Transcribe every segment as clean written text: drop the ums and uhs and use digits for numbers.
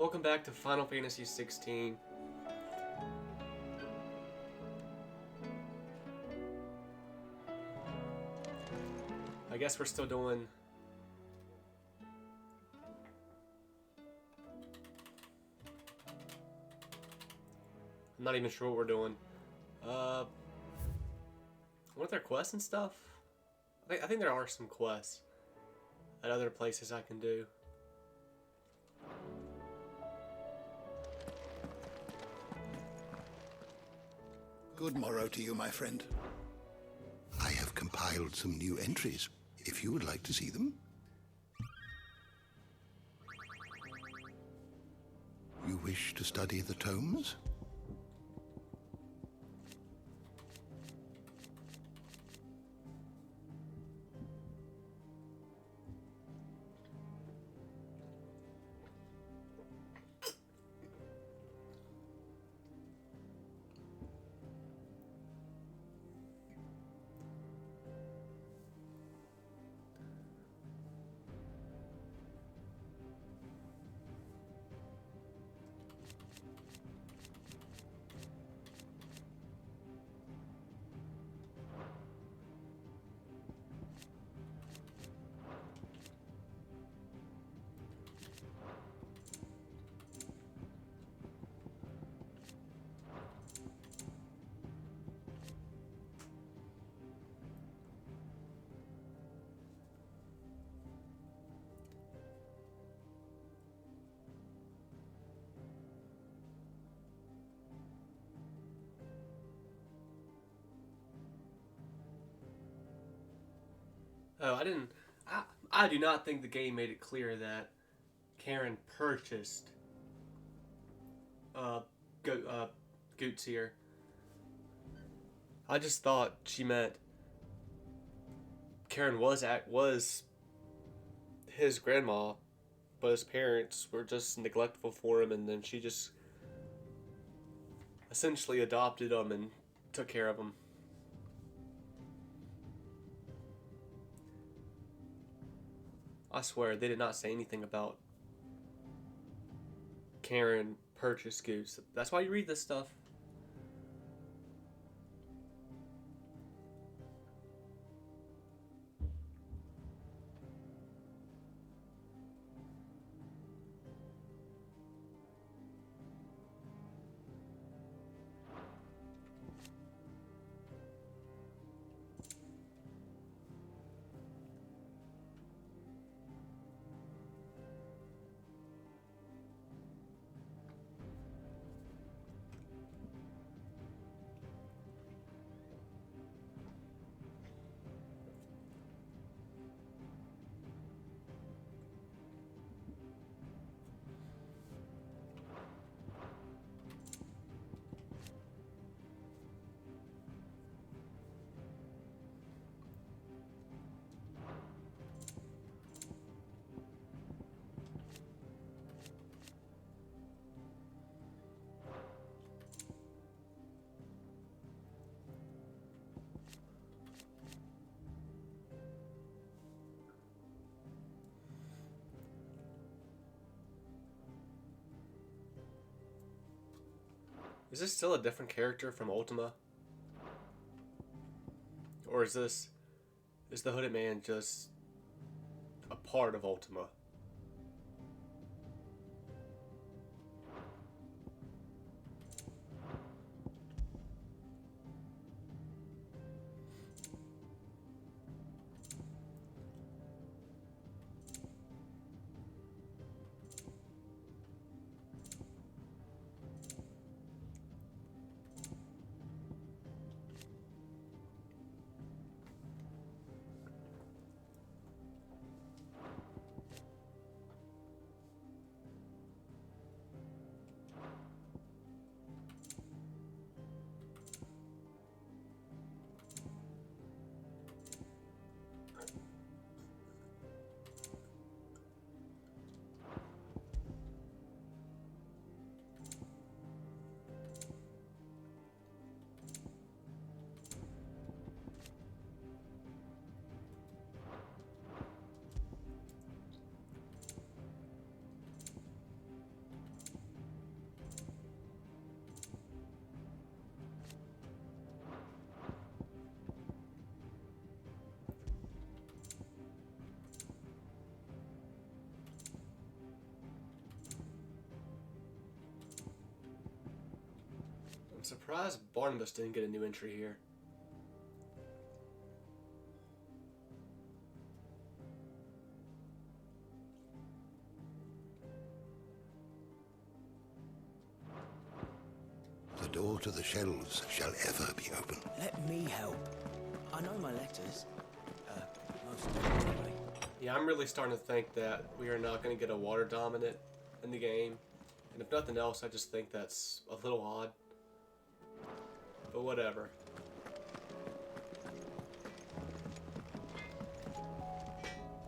Welcome back to Final Fantasy XVI. I guess we're still doing... I'm not even sure what we're doing. Weren't there quests and stuff? I think there are some quests at other places I can do. Good morrow to you, my friend. I have compiled some new entries, if you would like to see them. You wish to study the tomes? Oh, I do not think the game made it clear that Karen purchased Goots here. I just thought she meant Karen was his grandma, but his parents were just neglectful for him, and then she just essentially adopted him and took care of him. I swear, they did not say anything about Karen purchased Goose. That's why you read this stuff. Is this still a different character from Ultima? Or is the Hooded Man just a part of Ultima? surprised Barnabas didn't get a new entry here. The door to the shelves shall ever be open. Let me help. I know my letters. Most of them anyway. Yeah, I'm really starting to think that we are not going to get a water dominant in the game. And if nothing else, I just think that's a little odd. But whatever.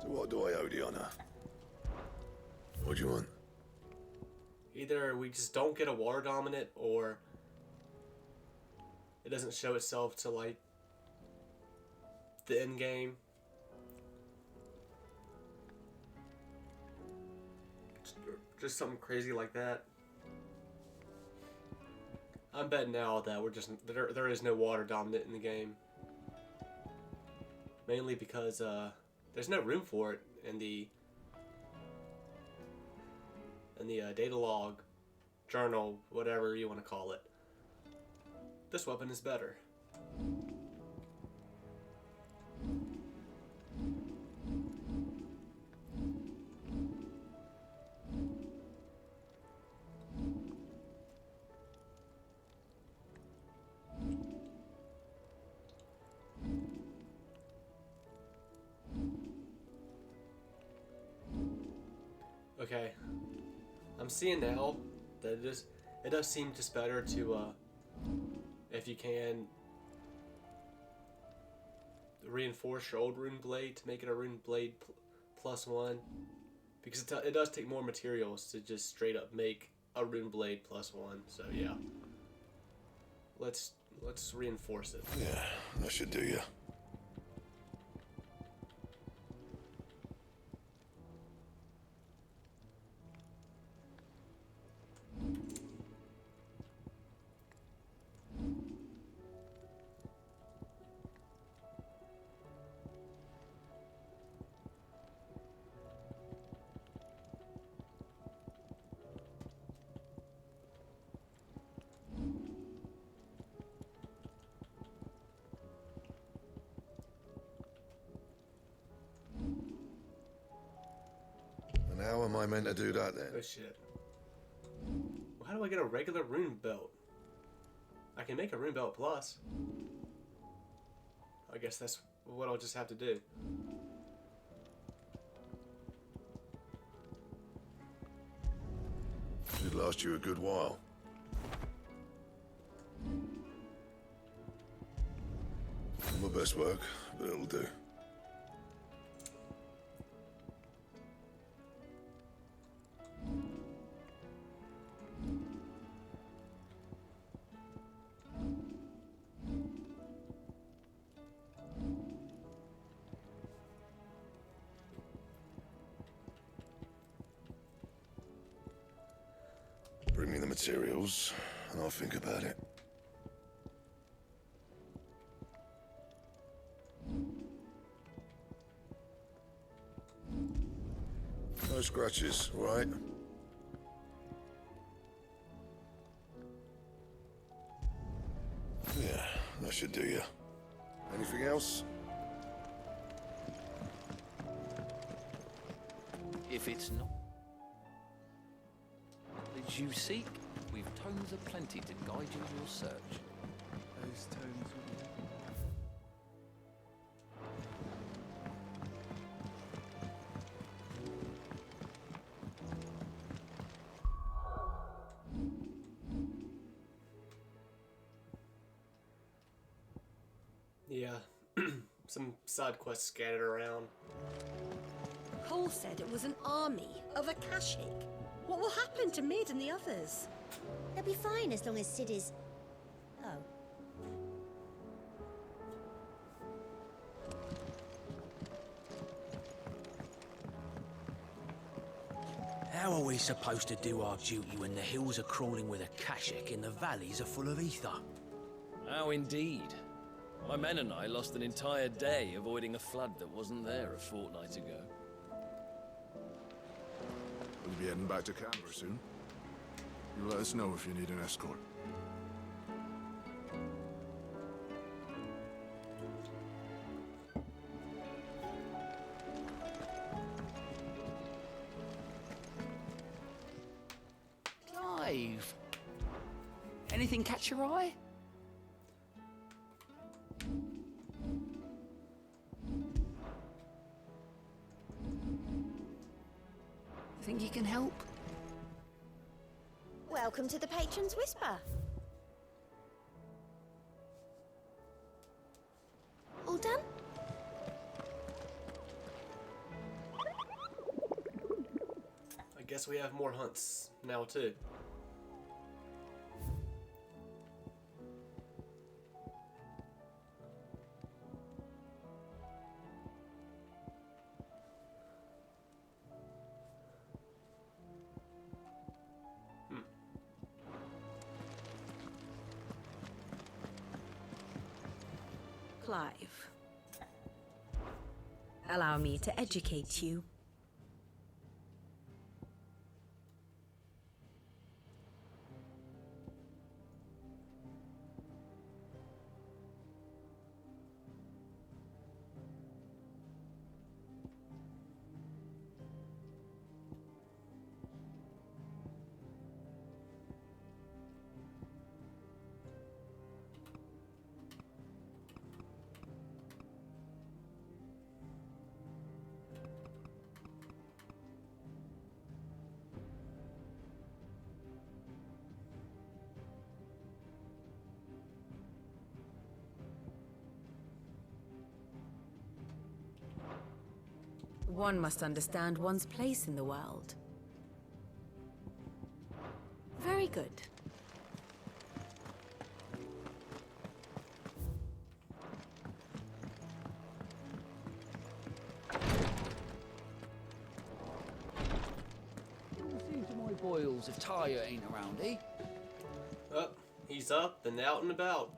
So what do I owe the honor? What do you want? Either we just don't get a water dominant, or it doesn't show itself to, like, the end game. Just something crazy like that. I'm betting now that there is no water dominant in the game. Mainly because there's no room for it in the data log, journal, whatever you want to call it. This weapon is better. Okay, I'm seeing now that it does seem just better to, if you can, reinforce your old rune blade to make it a rune blade +1, because it does take more materials to just straight up make a rune blade +1. So yeah, let's reinforce it. Yeah, that should do you. And how am I meant to do that then? Oh shit. Well, how do I get a regular rune belt? I can make a rune belt plus. I guess that's what I'll just have to do. Should last you a good while. Not my best work, but it'll do. Bring me the materials, and I'll think about it. No scratches, right? Yeah, that should do you. Anything else? If it's not knowledge you seek, we've tomes aplenty to guide you in your search. Those tomes will Yeah, some side quests scattered around. Cole said it was an army of Akashic. What will happen to Mid and the others? They'll be fine as long as Sid is... Oh. How are we supposed to do our duty when the hills are crawling with Akashic and the valleys are full of ether? How indeed. My men and I lost an entire day avoiding a flood that wasn't there a fortnight ago. We'll be heading back to Canberra soon. You let us know if you need an escort. Clive. Anything catch your eye? Think you can help? Welcome to the Patron's Whisper. All done? I guess we have more hunts now too. Clive, allow me to educate you. One must understand one's place in the world. Very good. See to my boils if Tyre ain't around, eh? Oh, he's up and out and about.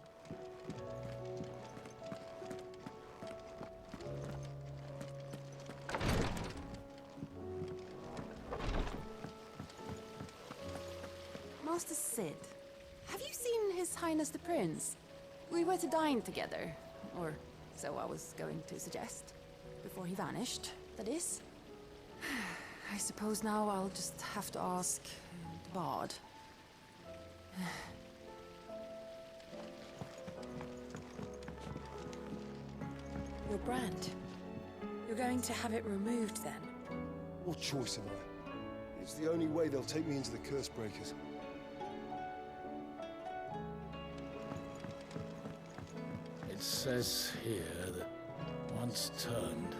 Master Sid, have you seen His Highness the Prince? We were to dine together, or so I was going to suggest. Before he vanished, that is. I suppose now I'll just have to ask the Bard. Your brand. You're going to have it removed then? What choice have I? It's the only way they'll take me into the Curse Breakers. It says here that once turned,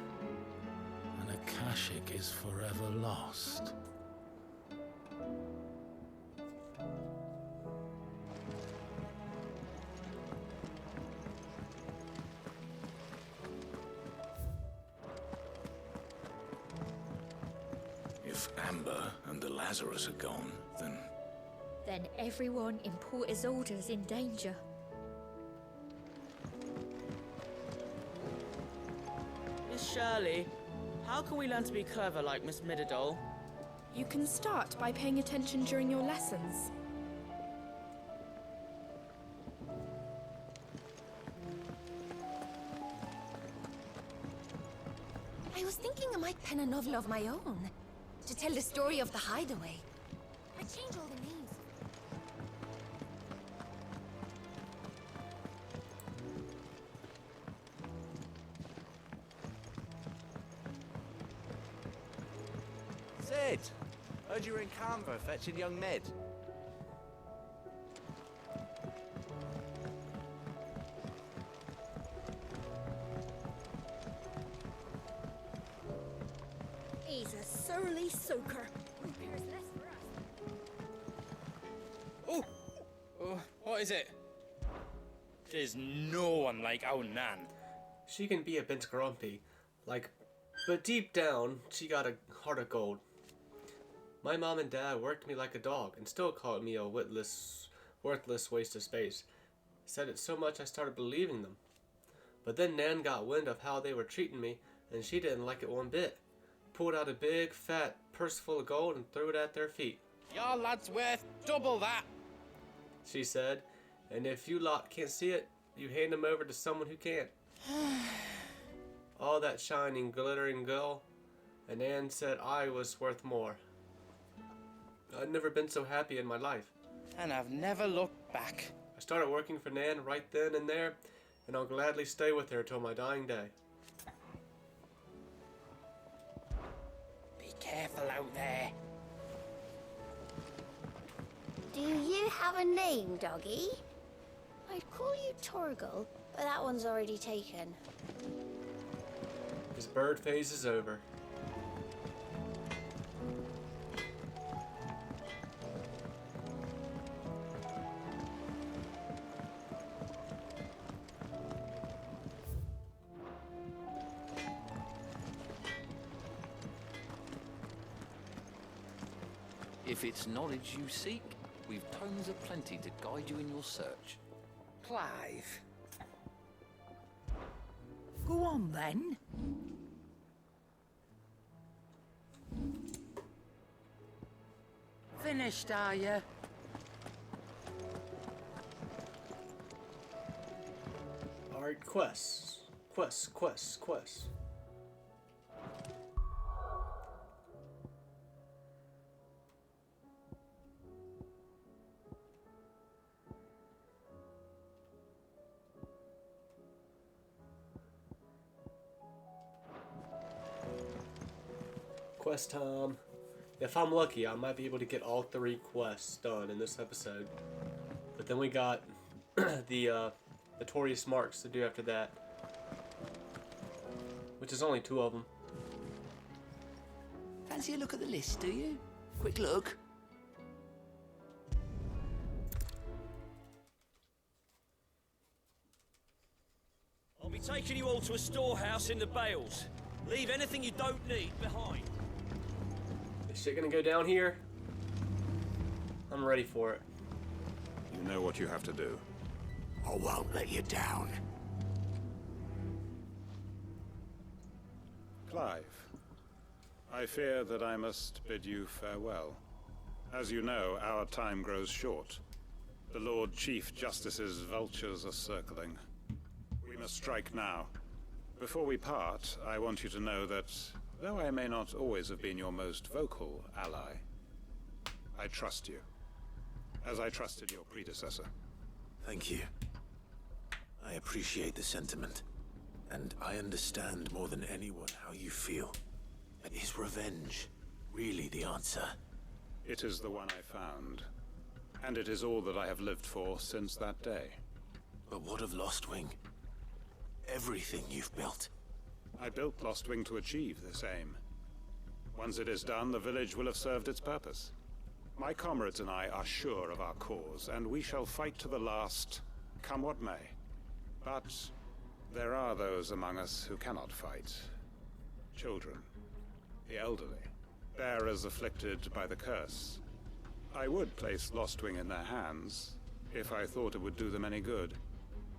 an Akashic is forever lost. If Amber and the Lazarus are gone, then Then everyone in Port Isolde's in danger. Miss Shirley, how can we learn to be clever like Miss Midadol? You can start by paying attention during your lessons. I was thinking I might pen a novel of my own to tell the story of the hideaway. I change all the names. Sid! Heard you were in Canberra fetching young Med. He's a surly soaker. Repairs less for us. Oh, what is it? There's no one like our Nan. She can be a bit grumpy, but deep down, she got a heart of gold. My mom and dad worked me like a dog and still called me a worthless waste of space. Said it so much I started believing them. But then Nan got wind of how they were treating me, and she didn't like it one bit. Pulled out a big, fat purse full of gold and threw it at their feet. Your lad's worth double that. She said, and if you lot can't see it, you hand him over to someone who can't. All that shining, glittering gold, and Nan said I was worth more. I'd never been so happy in my life. And I've never looked back. I started working for Nan right then and there, and I'll gladly stay with her till my dying day. Be careful out there. Do you have a name, doggy? I'd call you Torgal, but that one's already taken. His bird phase is over. If it's knowledge you seek, we've tomes aplenty to guide you in your search. Clive. Go on then. Finished, are you? Alright, quests. Quests. Quest time. If I'm lucky, I might be able to get all 3 quests done in this episode. But then we got the Notorious Marks to do after that, which is only 2 of them. Fancy a look at the list, do you? Quick look. I'll be taking you all to a storehouse in the Bales. Leave anything you don't need behind. Is shit gonna go down here? I'm ready for it. You know what you have to do. I won't let you down. Clive, I fear that I must bid you farewell. As you know, our time grows short. The Lord Chief Justice's vultures are circling. We must strike now. Before we part, I want you to know that, though I may not always have been your most vocal ally, I trust you, as I trusted your predecessor. Thank you. I appreciate the sentiment, and I understand more than anyone how you feel. But is revenge really the answer? It is the one I found, and it is all that I have lived for since that day. But what of Lostwing? Everything you've built. I built Lostwing to achieve this aim. Once it is done, the village will have served its purpose. My comrades and I are sure of our cause, and we shall fight to the last, come what may. But there are those among us who cannot fight. Children, the elderly, bearers afflicted by the curse. I would place Lostwing in their hands, if I thought it would do them any good.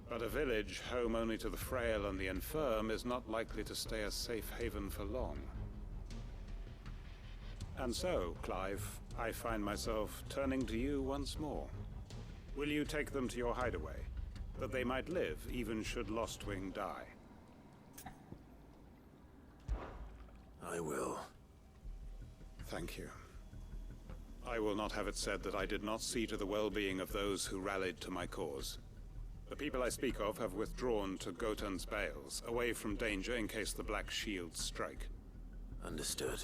But a village home only to the frail and the infirm is not likely to stay a safe haven for long. And so, Clive, I find myself turning to you once more. Will you take them to your hideaway, that they might live even should Lostwing die? I will. Thank you. I will not have it said that I did not see to the well-being of those who rallied to my cause. The people I speak of have withdrawn to Gotan's Bales, away from danger in case the Black Shields strike. Understood.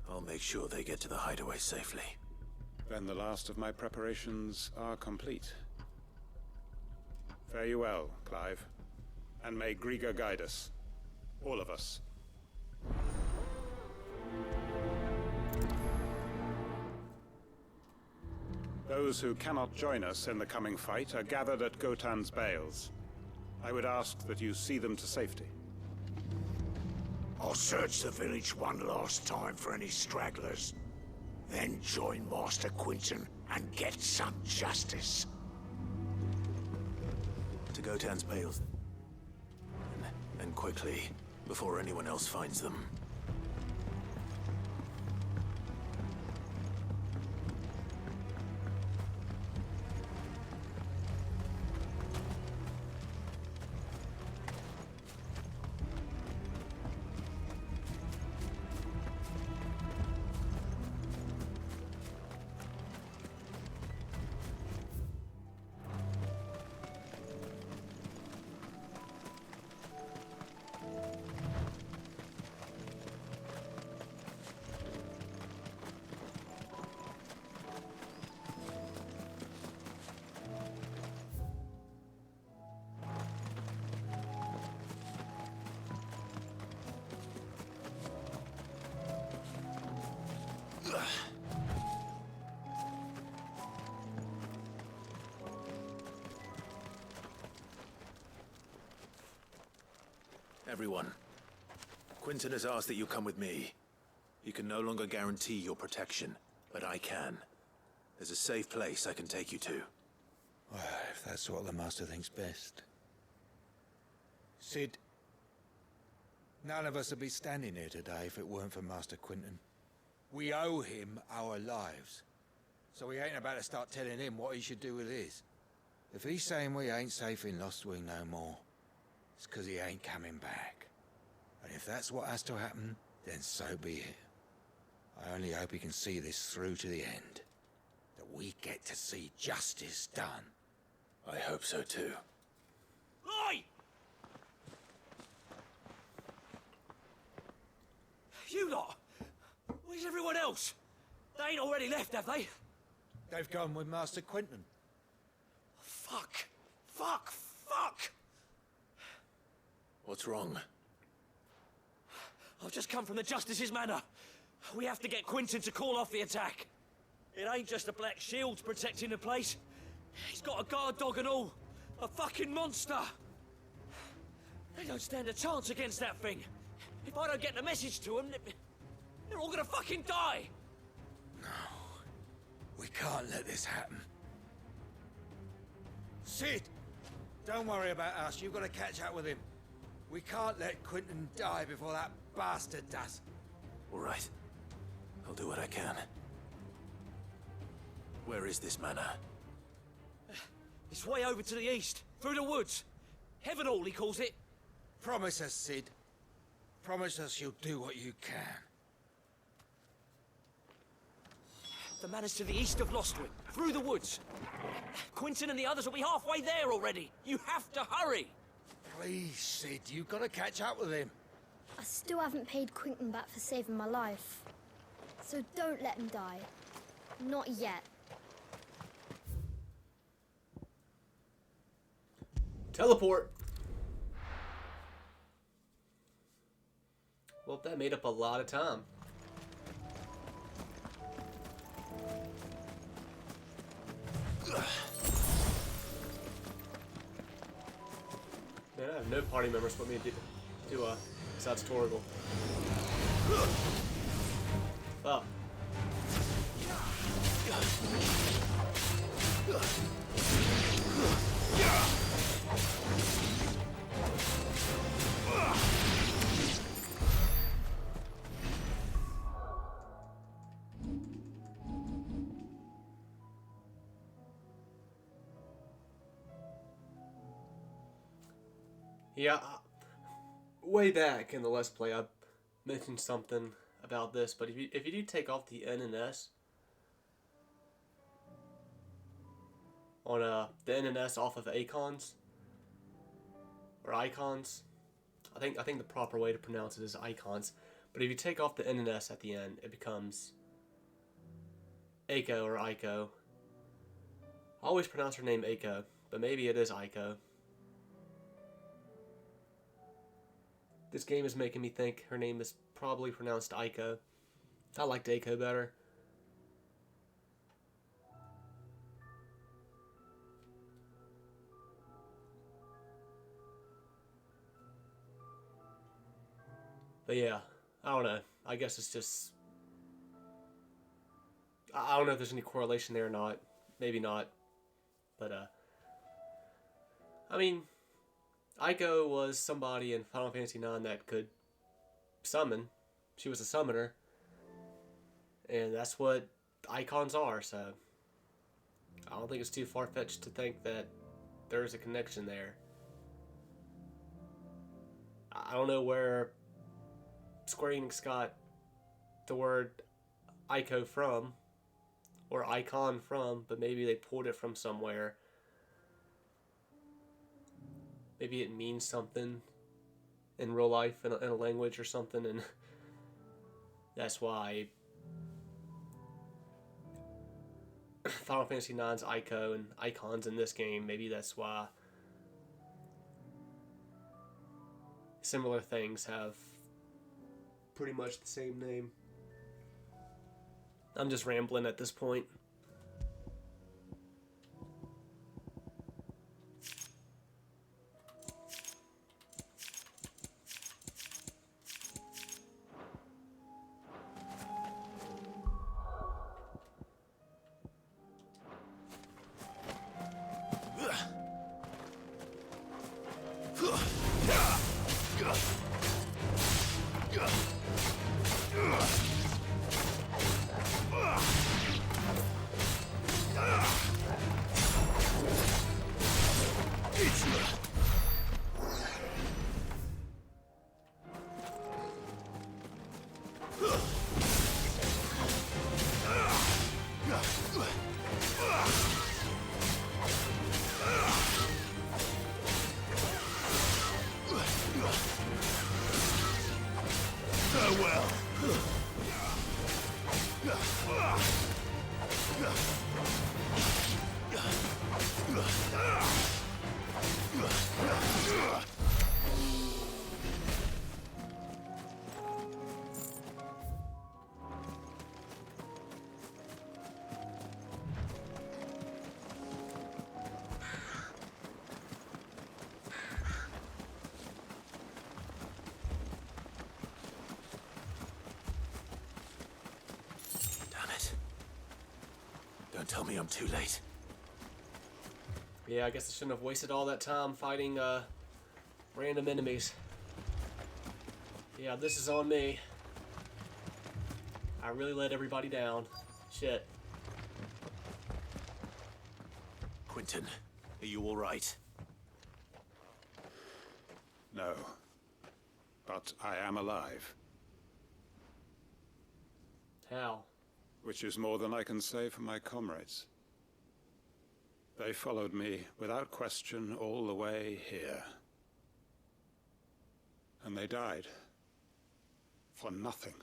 I'll make sure they get to the hideaway safely. Then the last of my preparations are complete. Fare you well, Clive. And may Griga guide us. All of us. Those who cannot join us in the coming fight are gathered at Gotan's Bales. I would ask that you see them to safety. I'll search the village one last time for any stragglers. Then join Master Quinton and get some justice. To Gotan's Bales. And quickly, before anyone else finds them. Everyone. Quentin has asked that you come with me. He can no longer guarantee your protection, but I can. There's a safe place I can take you to. Well, if that's what the Master thinks best. Sid, none of us would be standing here today if it weren't for Master Quentin. We owe him our lives. So we ain't about to start telling him what he should do with his. If he's saying we ain't safe in Lostwing no more, it's 'cause he ain't coming back. And if that's what has to happen, then so be it. I only hope he can see this through to the end. That we get to see justice done. I hope so too. Oi! You lot! Where's everyone else? They ain't already left, have they? They've gone with Master Quentin. Fuck! Fuck! Fuck! What's wrong? I've just come from the Justice's manor. We have to get Quentin to call off the attack. It ain't just the Black Shields protecting the place. He's got a guard dog and all. A fucking monster. They don't stand a chance against that thing. If I don't get the message to them, they're all gonna fucking die. We can't let this happen. Sid! Don't worry about us. You've got to catch up with him. We can't let Quentin die before that bastard does. All right. I'll do what I can. Where is this manor? It's way over to the east, through the woods. Heaven Hall, he calls it. Promise us, Sid. Promise us you'll do what you can. The manor's to the east of Lostwing, through the woods. Quentin and the others will be halfway there already. You have to hurry. Please, Sid, you've got to catch up with him. I still haven't paid Quentin back for saving my life. So don't let him die. Not yet. Teleport! Well, that made up a lot of time. Man, I have no party members with me to besides Torgal. Fuck. Yeah, way back in the Let's Play, I mentioned something about this, but if you do take off the N and S on the N and S off of icons or icons, I think the proper way to pronounce it is icons. But if you take off the N and S at the end, it becomes Aiko or Aiko. I always pronounce her name Aiko, but maybe it is Aiko. This game is making me think her name is probably pronounced Aiko. I liked Aiko better. But yeah, I don't know. I guess it's just... I don't know if there's any correlation there or not. Maybe not. But, I mean... Aiko was somebody in Final Fantasy IX that could summon. She was a summoner. And that's what icons are, so... I don't think it's too far-fetched to think that there's a connection there. I don't know where Square Enix got the word Aiko from, or icon from, but maybe they pulled it from somewhere. Maybe it means something in real life, in a language or something, and that's why Final Fantasy IX's Aiko and icons in this game, maybe that's why similar things have pretty much the same name. I'm just rambling at this point. Don't tell me I'm too late. Yeah, I guess I shouldn't have wasted all that time fighting random enemies. Yeah, this is on me. I really let everybody down. Shit. Quentin, are you all right? No. But I am alive. How? Which is more than I can say for my comrades. They followed me without question all the way here. And they died. For nothing.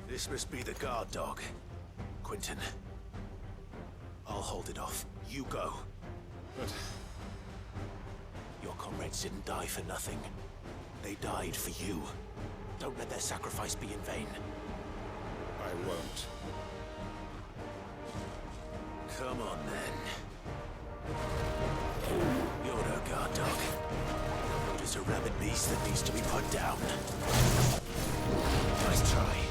This must be the guard dog. Quentin. I'll hold it off. You go. But... your comrades didn't die for nothing. They died for you. Don't let their sacrifice be in vain. I won't. Come on, then. You're no guard dog. You're just a rabid beast that needs to be put down. Nice try.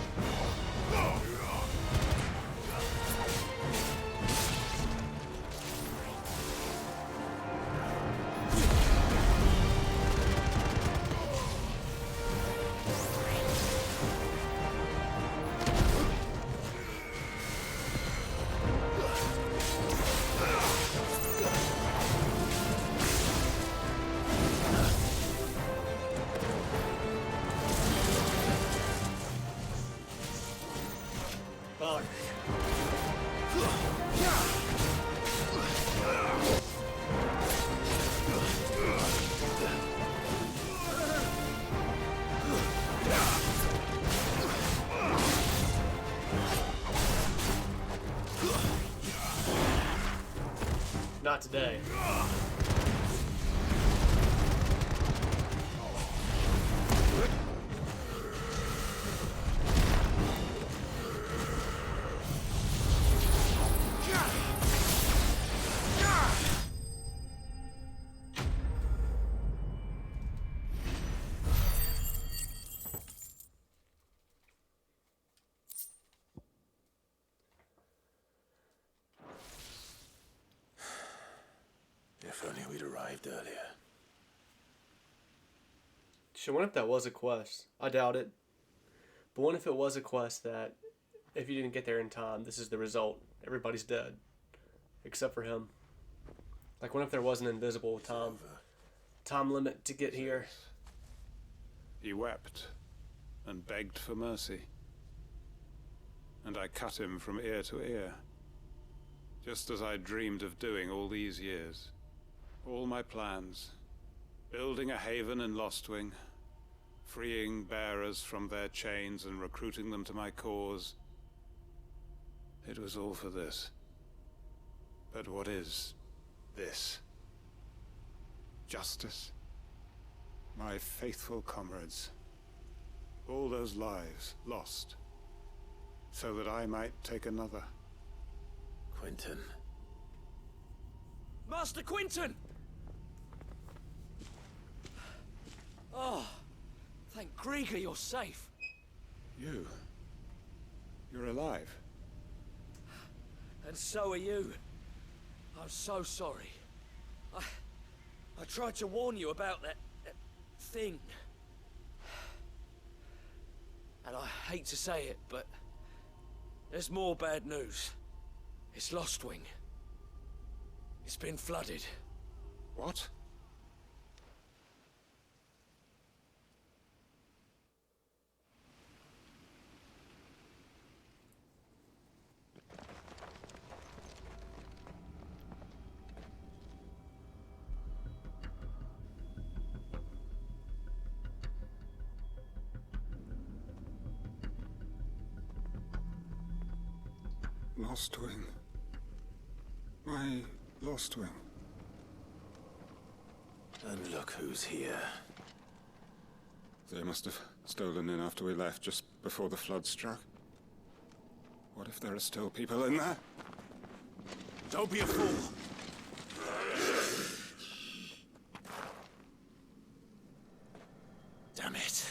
Not today. If only we'd arrived earlier. So what if that was a quest? I doubt it. But what if it was a quest that, if you didn't get there in time, this is the result. Everybody's dead. Except for him. Like, what if there was an invisible time limit to get here? He wept and begged for mercy. And I cut him from ear to ear. Just as I dreamed of doing all these years. All my plans. Building a haven in Lostwing. Freeing bearers from their chains and recruiting them to my cause. It was all for this. But what is this? Justice? My faithful comrades. All those lives lost. So that I might take another. Quentin. Master Quentin! Oh, thank Grieger you're safe. You're alive. And so are you. I'm so sorry. I tried to warn you about that thing. And I hate to say it, but there's more bad news. It's Lostwing. It's been flooded. What? Lostwing. My Lostwing. And look who's here. They must have stolen in after we left, just before the flood struck. What if there are still people in there? Don't be a fool! Damn it.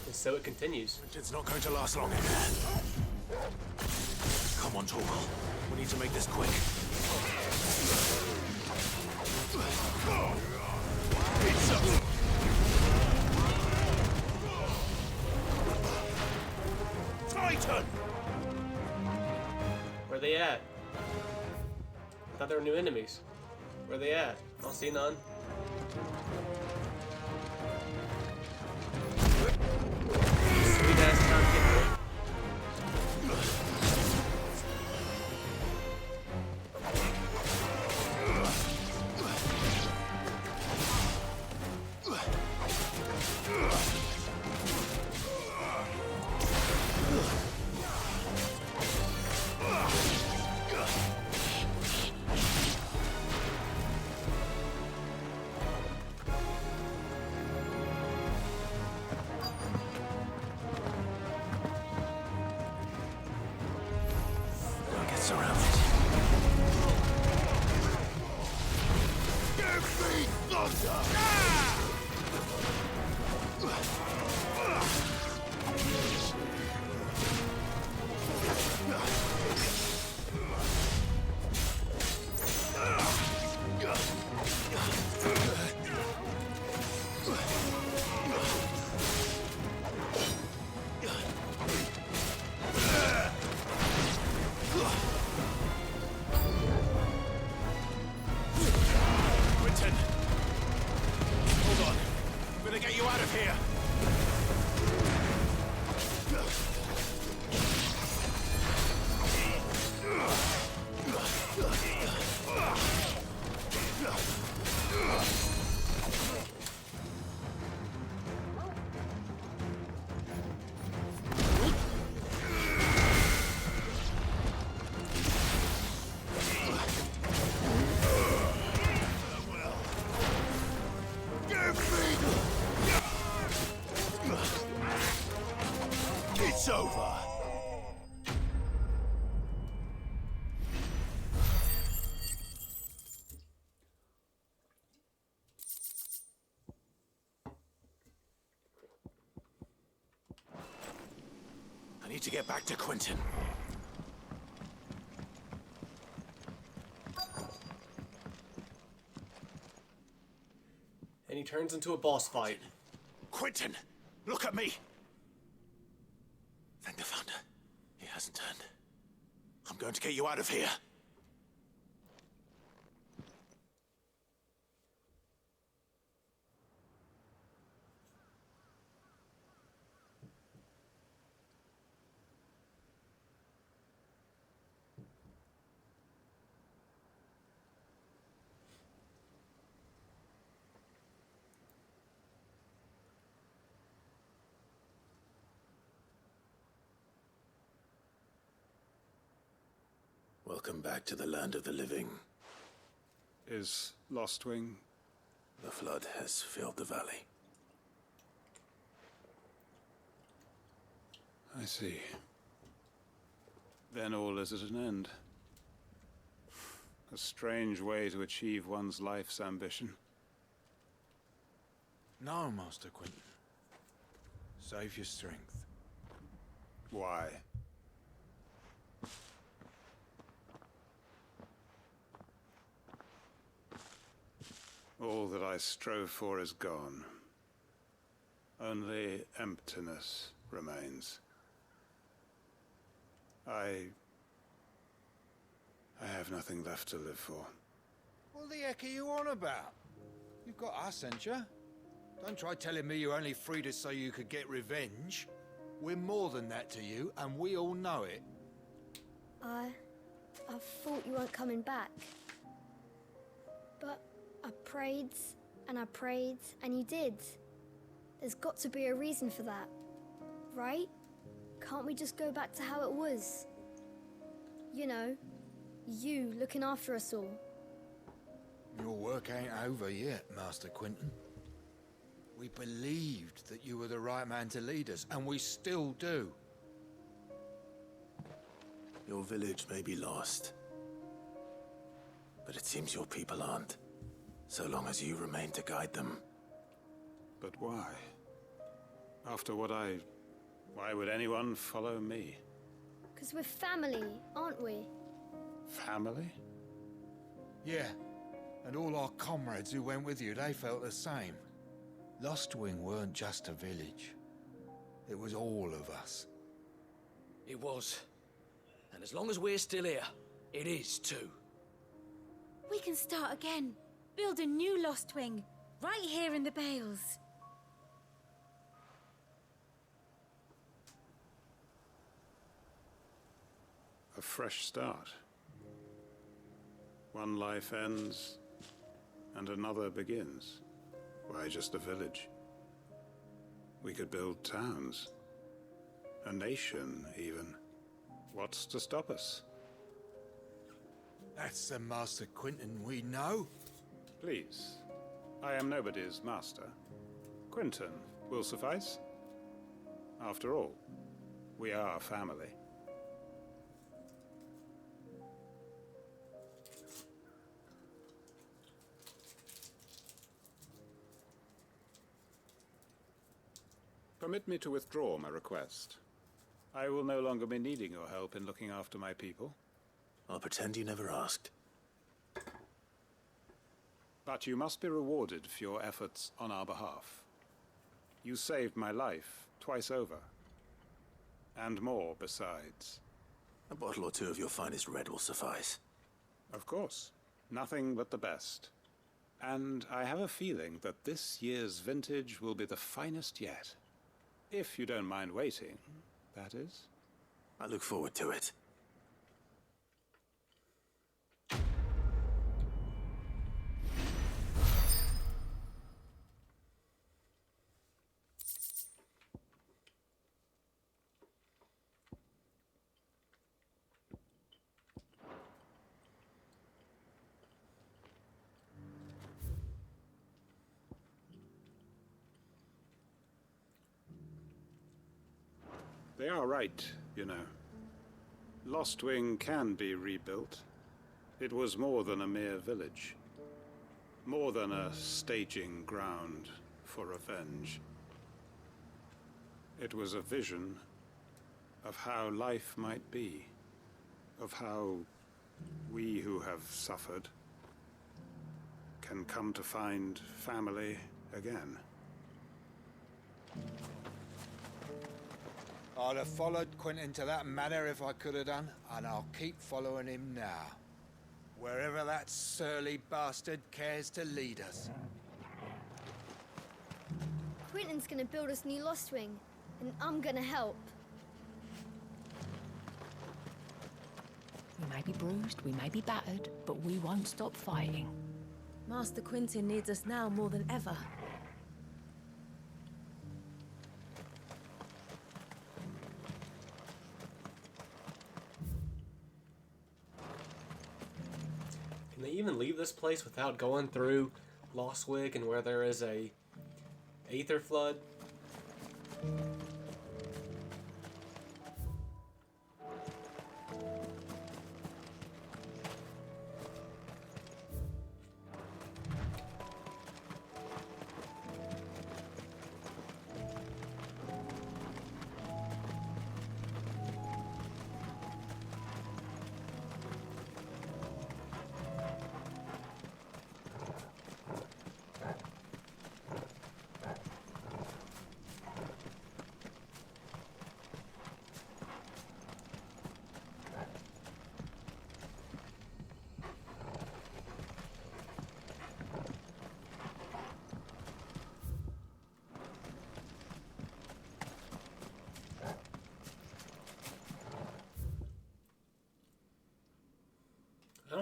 And so it continues. It's not going to last long. Come on, Torgal. We need to make this quick. Titan! Where they at? I thought they were new enemies. Where they at? I don't see none. Sweet ass time to get there. It's over. I need to get back to Quentin. And he turns into a boss fight. Quentin, look at me! Thank the Founder. He hasn't turned. I'm going to get you out of here. Welcome back to the land of the living. Is Lostwing? The flood has filled the valley. I see. Then all is at an end. A strange way to achieve one's life's ambition. No, Master Quentin. Save your strength. Why? All that I strove for is gone. Only emptiness remains. I have nothing left to live for. What the heck are you on about? You've got us, ain't you? Don't try telling me you only freed us so you could get revenge. We're more than that to you, and we all know it. I thought you weren't coming back. But I prayed, and you did. There's got to be a reason for that, right? Can't we just go back to how it was? You know, you looking after us all. Your work ain't over yet, Master Quentin. We believed that you were the right man to lead us, and we still do. Your village may be lost, but it seems your people aren't, so long as you remain to guide them. But why? After what why would anyone follow me? 'Cause we're family, aren't we? Family? Yeah, and all our comrades who went with you, they felt the same. Lostwing weren't just a village. It was all of us. It was. And as long as we're still here, it is too. We can start again. Build a new Lost Wing, right here in the Bales. A fresh start. One life ends, and another begins. Why, just a village. We could build towns. A nation, even. What's to stop us? That's the Master Quentin we know. Please. I am nobody's master. Quentin will suffice. After all, we are family. Permit me to withdraw my request. I will no longer be needing your help in looking after my people. I'll pretend you never asked. But you must be rewarded for your efforts on our behalf. You saved my life twice over. And more besides. A bottle or two of your finest red will suffice. Of course. Nothing but the best. And I have a feeling that this year's vintage will be the finest yet. If you don't mind waiting, that is. I look forward to it. They are right, you know. Lostwing can be rebuilt. It was more than a mere village. More than a staging ground for revenge. It was a vision of how life might be. Of how we who have suffered can come to find family again. I'd have followed Quentin to that manor if I could have done, and I'll keep following him now. Wherever that surly bastard cares to lead us. Quentin's gonna build us new Lost Wing, and I'm gonna help. We may be bruised, we may be battered, but we won't stop fighting. Master Quentin needs us now more than ever. Can they even leave this place without going through Lostwig and where there is a Aether Flood?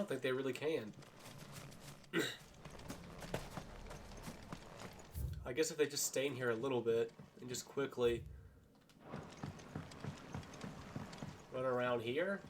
don't think they really can. I guess if they just stay in here a little bit and just quickly run around here.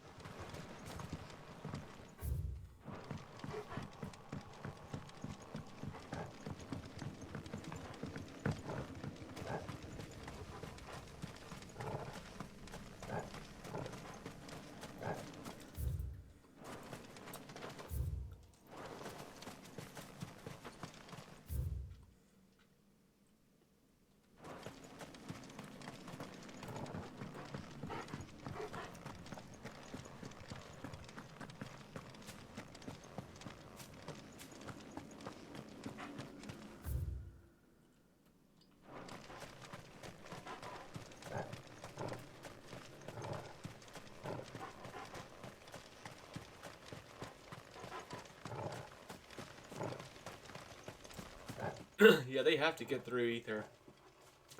Yeah, they have to get through ether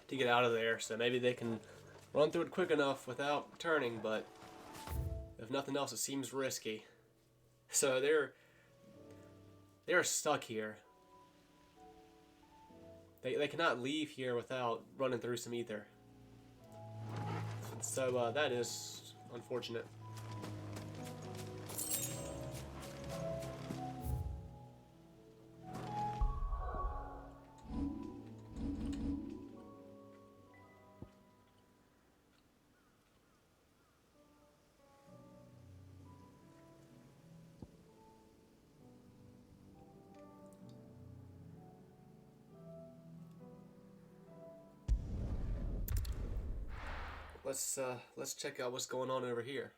to get out of there, so maybe they can run through it quick enough without turning, but if nothing else, it seems risky. So they're stuck here. They cannot leave here without running through some ether. So that is unfortunate. Let's check out what's going on over here.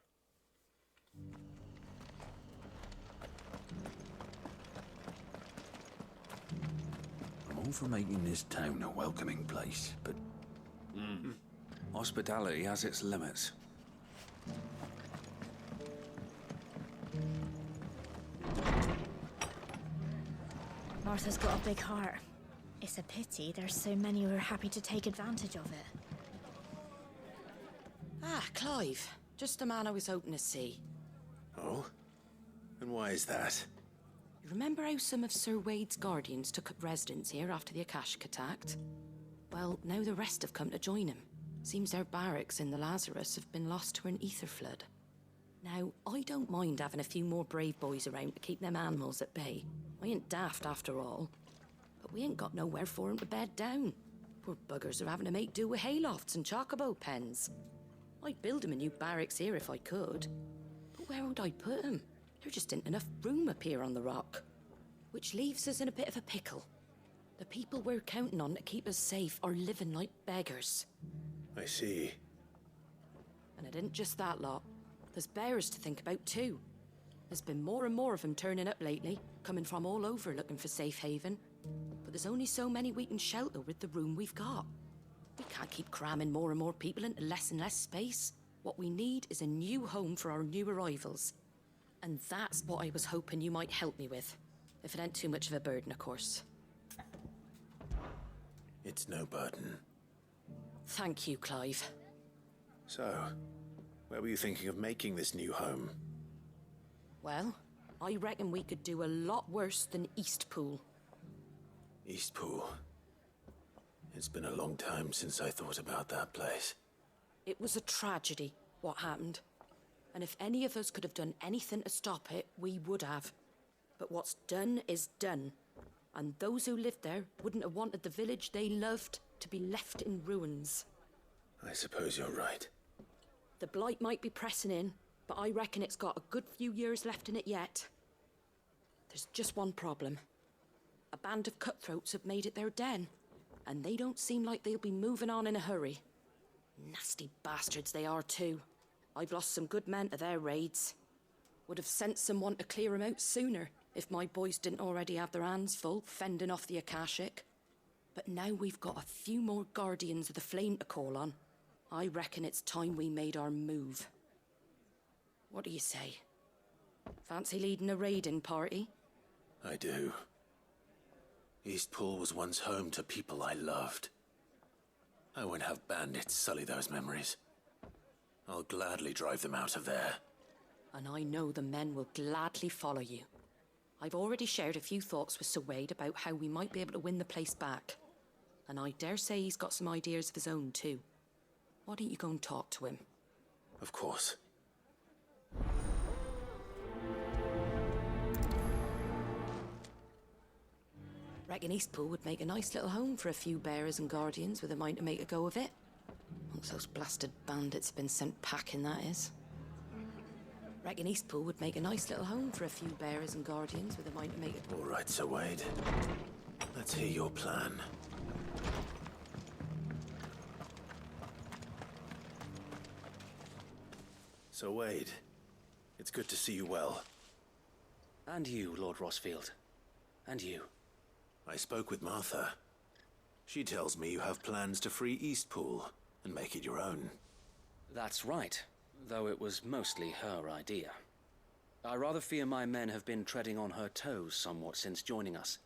I'm all for making this town a welcoming place, but hospitality has its limits. Martha's got a big heart. It's a pity there's so many who are happy to take advantage of it. Ah, Clive. Just the man I was hoping to see. Oh? And why is that? You remember how some of Sir Wade's guardians took up residence here after the Akashic attacked? Well, now the rest have come to join him. Seems their barracks in the Lazarus have been lost to an ether flood. Now, I don't mind having a few more brave boys around to keep them animals at bay. I ain't daft after all. But we ain't got nowhere for 'em to bed down. Poor buggers are having to make do with haylofts and chocobo pens. I'd build 'em a new barracks here if I could. But where would I put 'em? There just ain't enough room up here on the rock. Which leaves us in a bit of a pickle. The people we're counting on to keep us safe are living like beggars. I see. And it isn't just that lot. There's bears to think about too. There's been more and more of them turning up lately, coming from all over looking for safe haven. But there's only so many we can shelter with the room we've got. We can't keep cramming more and more people into less and less space. What we need is a new home for our new arrivals. And that's what I was hoping you might help me with. If it ain't too much of a burden, of course. It's no burden. Thank you, Clive. So, where were you thinking of making this new home? Well, I reckon we could do a lot worse than Eastpool. Eastpool. It's been a long time since I thought about that place. It was a tragedy, what happened. And if any of us could have done anything to stop it, we would have. But what's done is done. And those who lived there wouldn't have wanted the village they loved to be left in ruins. I suppose you're right. The blight might be pressing in, but I reckon it's got a good few years left in it yet. There's just one problem. A band of cutthroats have made it their den, and they don't seem like they'll be moving on in a hurry. Nasty bastards they are too. I've lost some good men to their raids. Would have sent someone to clear 'em out sooner if my boys didn't already have their hands full fending off the Akashic. But now we've got a few more guardians of the flame to call on. I reckon it's time we made our move. What do you say? Fancy leading a raiding party? I do. Eastpool was once home to people I loved. I won't have bandits sully those memories. I'll gladly drive them out of there. and I know the men will gladly follow you. I've already shared a few thoughts with Sir Wade about how we might be able to win the place back. And I dare say he's got some ideas of his own, too. Why don't you go and talk to him? Of course. Reckon Eastpool would make a nice little home for a few bearers and guardians with a mind to make a go of it. Once those blasted bandits have been sent packing, that is. Reckon Eastpool would make a nice little home for a few bearers and guardians with a mind to make a... All right, Sir Wade. Let's hear your plan. Sir Wade, it's good to see you well. And you, Lord Rossfield. And you. I spoke with Martha. She tells me you have plans to free Eastpool and make it your own. That's right, though it was mostly her idea. I rather fear my men have been treading on her toes somewhat since joining us,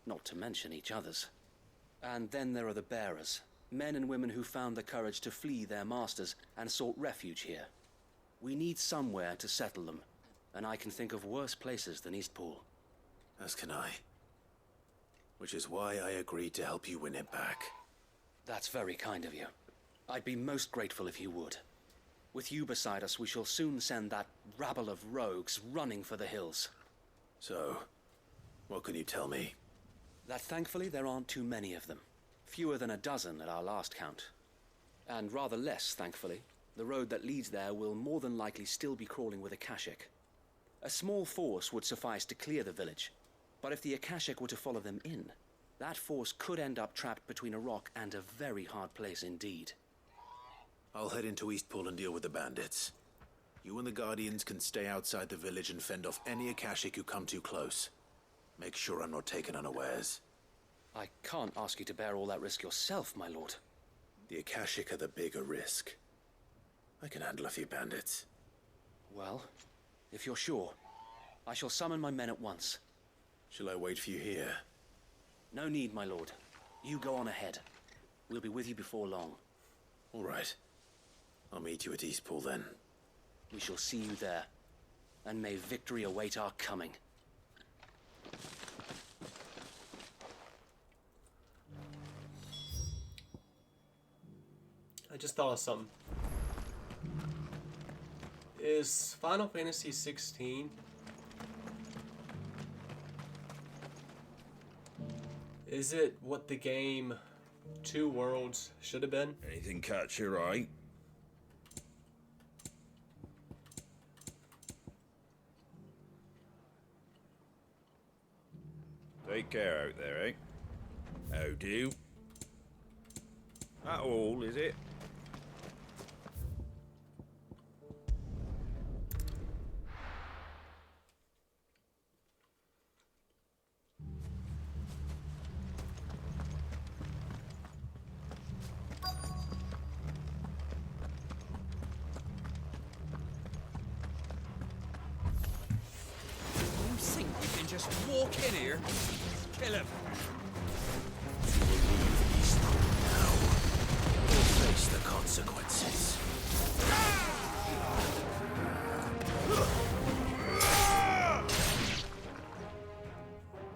not to mention each other's. And then there are the bearers, men and women who found the courage to flee their masters and sought refuge here. We need somewhere to settle them, and I can think of worse places than Eastpool. As can I. Which is why I agreed to help you win it back. That's very kind of you. I'd be most grateful if you would. With you beside us, we shall soon send that rabble of rogues running for the hills. So, what can you tell me? That thankfully there aren't too many of them. Fewer than a dozen at our last count. And rather less, thankfully, the road that leads there will more than likely still be crawling with Akashic. A small force would suffice to clear the village, but if the Akashic were to follow them in, that force could end up trapped between a rock and a very hard place indeed. I'll head into Eastpool and deal with the bandits. You and the Guardians can stay outside the village and fend off any Akashic who come too close. Make sure I'm not taken unawares. I can't ask you to bear all that risk yourself, my lord. The Akashic are the bigger risk. I can handle a few bandits. Well, if you're sure, I shall summon my men at once. Shall I wait for you here? No need, my lord. You go on ahead. We'll be with you before long. All right. I'll meet you at Eastpool then. We shall see you there. And may victory await our coming. I just thought of something. Is Final Fantasy XVI is it what the game Two Worlds should have been? Anything catch your eye? Take care out there, eh? How do? That all, is it? You think you can just walk in here? Kill him. You will leave Eastpool now, or face the consequences.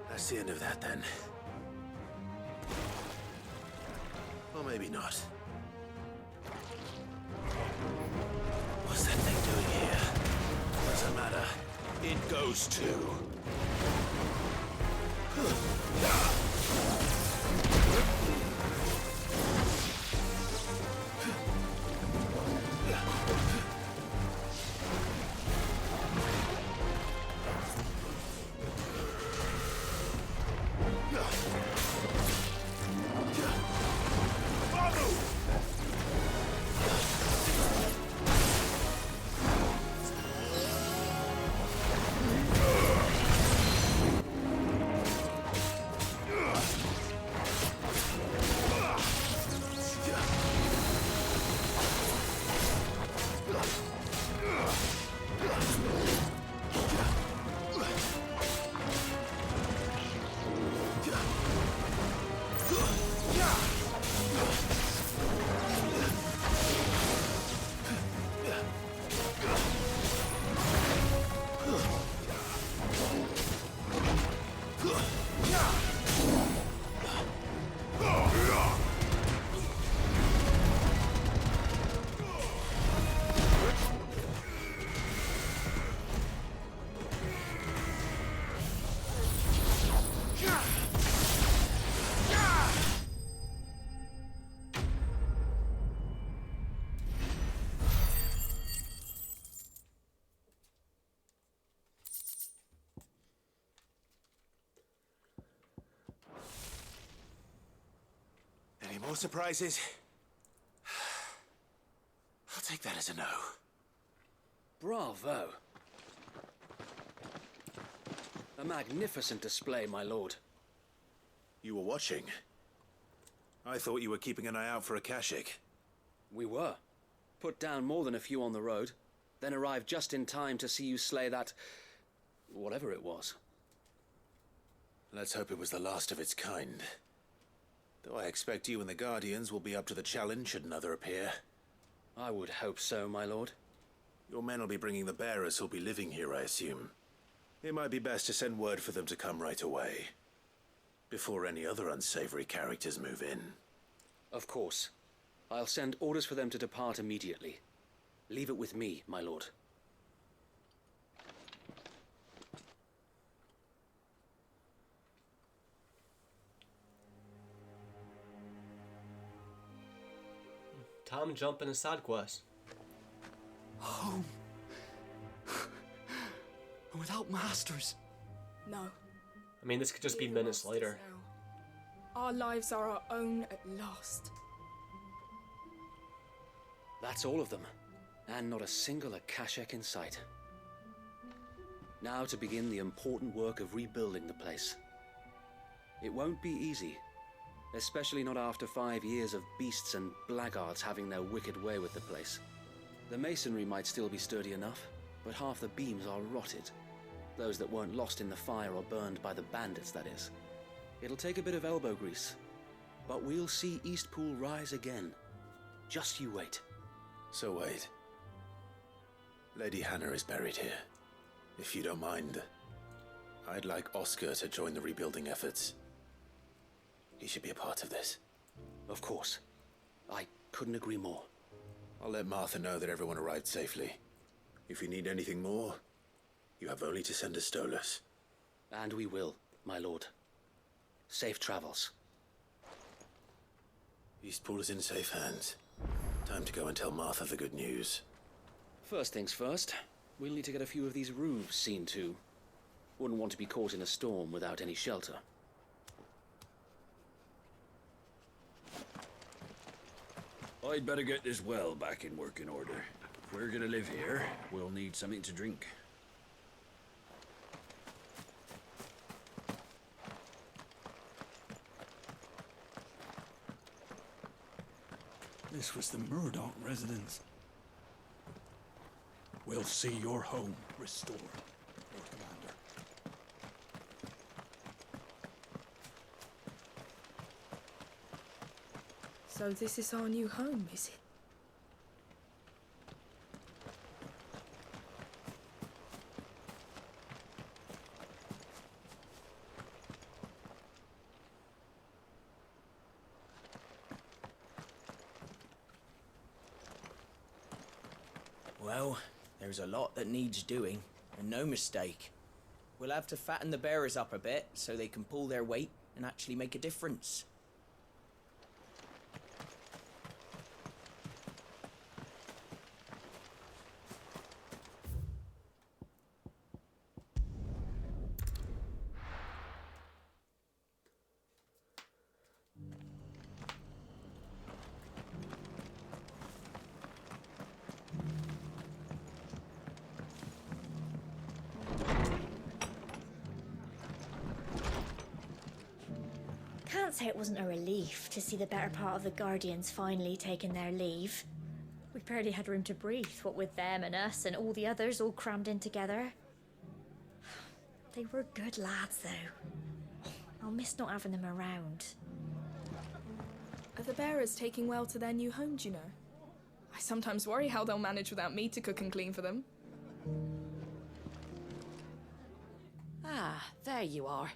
That's the end of that, then. Or maybe not. What's that thing doing here? Doesn't matter. It goes too. more surprises? I'll take that as a no. Bravo. A magnificent display, my lord. You were watching? I thought you were keeping an eye out for a Kashik. We were. Put down more than a few on the road, then arrived just in time to see you slay that... whatever it was. Let's hope it was the last of its kind. Though I expect you and the Guardians will be up to the challenge should another appear. I would hope so, my lord. Your men will be bringing the bearers who'll be living here, I assume. It might be best to send word for them to come right away, before any other unsavory characters move in. Of course. I'll send orders for them to depart immediately. Leave it with me, my lord. Time jump in a side quest. Home. Without masters. No. I mean, this could just be minutes later. Our lives are our own at last. That's all of them. And not a single Akashek in sight. Now to begin the important work of rebuilding the place. It won't be easy. Especially not after 5 years of beasts and blackguards having their wicked way with the place. The masonry might still be sturdy enough, but half the beams are rotted. Those that weren't lost in the fire or burned by the bandits, that is. It'll take a bit of elbow grease, but we'll see Eastpool rise again. Just you wait. So wait. Lady Hannah is buried here. If you don't mind, I'd like Oscar to join the rebuilding efforts. He should be a part of this. Of course. I couldn't agree more. I'll let Martha know that everyone arrived safely. If you need anything more, you have only to send a Stolas. And we will, my lord. Safe travels. Eastpool is in safe hands. Time to go and tell Martha the good news. First things first, we'll need to get a few of these roofs seen to. Wouldn't want to be caught in a storm without any shelter. I'd better get this well back in working order. If we're gonna live here, we'll need something to drink. This was the Murdoch residence. We'll see your home restored, Lord Commander. So this is our new home, is it? Well, there's a lot that needs doing, and no mistake. We'll have to fatten the bearers up a bit so they can pull their weight and actually make a difference. Can't say it wasn't a relief to see the better part of the Guardians finally taking their leave. We barely had room to breathe, what with them and us and all the others all crammed in together. They were good lads, though. I'll miss not having them around. Are the bearers taking well to their new home, do you know? I sometimes worry how they'll manage without me to cook and clean for them. Ah, there you are.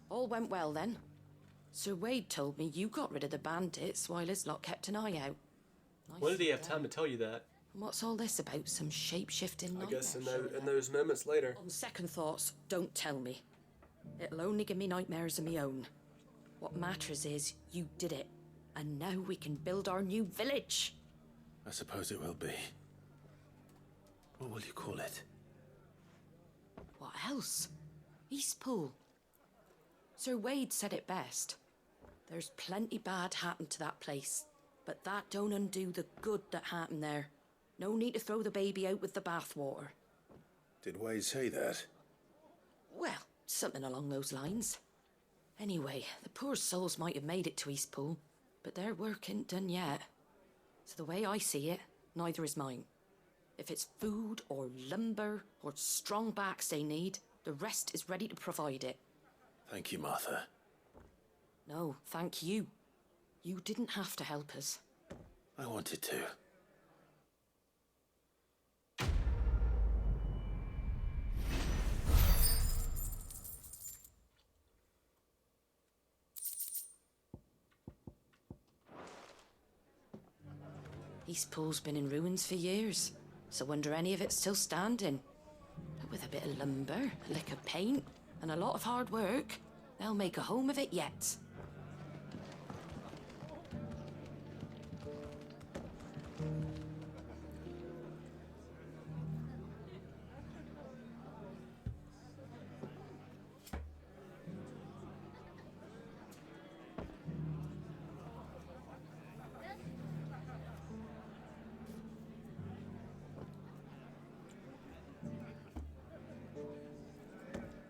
All went well then. Sir Wade told me you got rid of the bandits while his lot kept an eye out. When did he have time to tell you that? And what's all this about? Some shape-shifting I nightmare? guess in those moments later. On second thoughts, don't tell me. It'll only give me nightmares of my own. What matters is you did it. And now we can build our new village. I suppose it will be. What will you call it? What else? Eastpool. Sir Wade said it best. There's plenty bad happened to that place, but that don't undo the good that happened there. No need to throw the baby out with the bathwater. Did Wade say that? Well, something along those lines. Anyway, the poor souls might have made it to Eastpool, but their work ain't done yet. So the way I see it, neither is mine. If it's food or lumber or strong backs they need, the rest is ready to provide it. Thank you, Martha. No, thank you. You didn't have to help us. I wanted to. Eastpool's been in ruins for years, so wonder any of it's still standing. But with a bit of lumber, a lick of paint, and a lot of hard work, they'll make a home of it yet.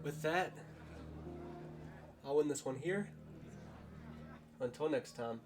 With that, I'll win this one here. Until next time.